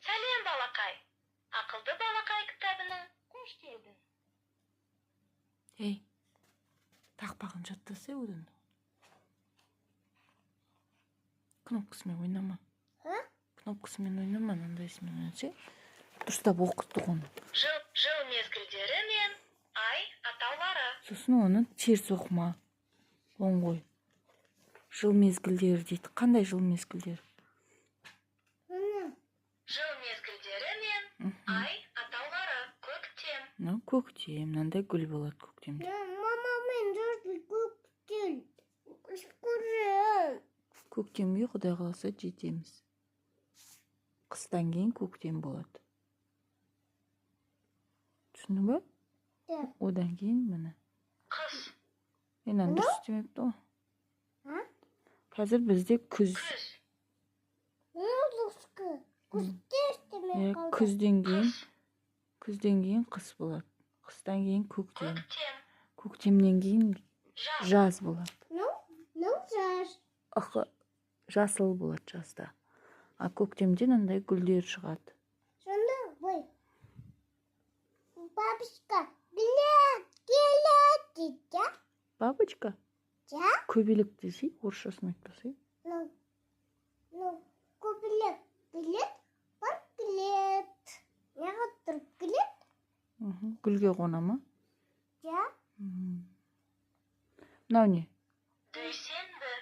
Сәлем, балақай. Ақылды балақай кітабының қош келдің. Ей, тақпағын жаттаса одан. Кнопкасымен ойнама. Кнопкасымен ойнама, мынандайсымен ойнаса. Дұрыстап оқыттық оны. Жыл мезгілдері мен ай атаулары. Сосын оны теріс оқыма. Оң қой. Жыл мезгілдері дейді. Қандай жыл мезгілдері? Жыл мезгілдері мен ай атаулары. Көктем. Көктем. Мынандай гүл болады көктемде. Мама, мен даже көктем. Көрем. Көктемге Құдай қаласа жетеміз. Қыстан кейін көктем болады. Түсіндің бе? Да. Одан кейін міне. Қыс. Мен дұрыс істемепті ғой. Қазір бізде күз. Күзден кейін қыс болады. Қыстан кейін көктем. Көктемнен кейін жаз болады. Жасыл болады жазда. А көктемде мынандай гүлдер шығады. Сонда бой. Бабушка, келет дейді. Бабочка? Ja? Көбелек десей, орысшасын айтпасай. Көбелек. Билет, бар билет. Неға тұрып билет? Гүлге қона ма? Ja? Мынау не? Дүйсенбі.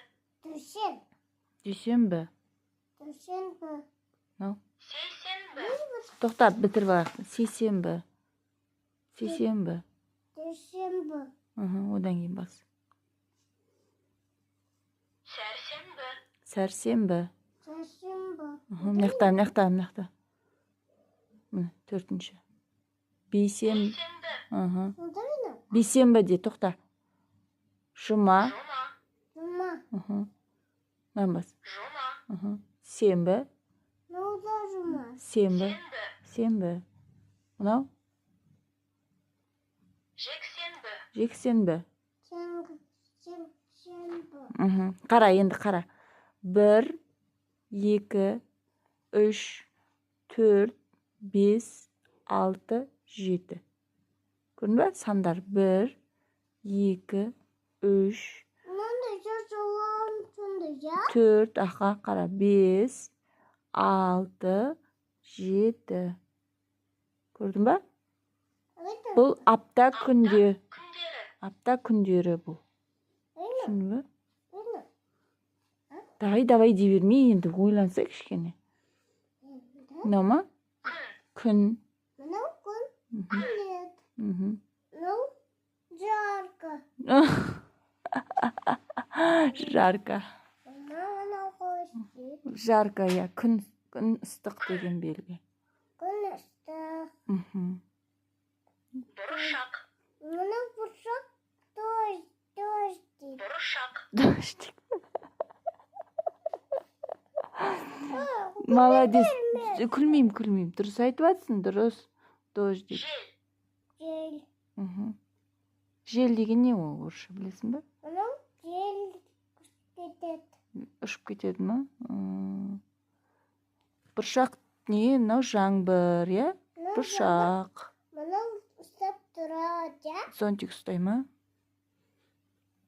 Дүйсенбі. Мынау? Сейсенбі. Тоқтап бітіріп алайық. Сейсенбі. Дүйсенбі. Одан кейін бас. Сәрсенбі. Мынақта. Міне, төртінші. Бейсенбі. Бейсенбі де, тоқта. Жұма. Мынан бас. Жұма. Сенбі. Жұма. Сенбі. Мынау? Жексенбі. Қара, енді қара. 1, 2, 3, 4, 5, 6, 7. Көрдің бе? Сандар 1, 2, 3, 4, ақа, қара. 5, 6, 7. Көрдің бе? Бұл апта күндері. Апта күндері бұл. Түсіндің бе? Давай дей бермей, енді ойлансай кішкене. Мынау ма? Күн. Мынау күн. Билет. Мынау жарко. Жарко. Мынау қойшы. Жарко, я. Күн ыстық деген белгі. Күн ыстық. Бұрышақ. Мынау бұршақ. Дождь. Бұрышақ. Дождь. Молодец. Күлмеймін. Дұрыс айтып жатсың, дұрыс. Дождь. Жел. Жел деген не ол орысша, білесің бе? Мынау жел кетеді. Ұшып кетеді ма? Бұршақ не? Мынау жаңбыр, я? Бұршақ. Мынау ұстап тұрады, я? Зонтик ұстай ма?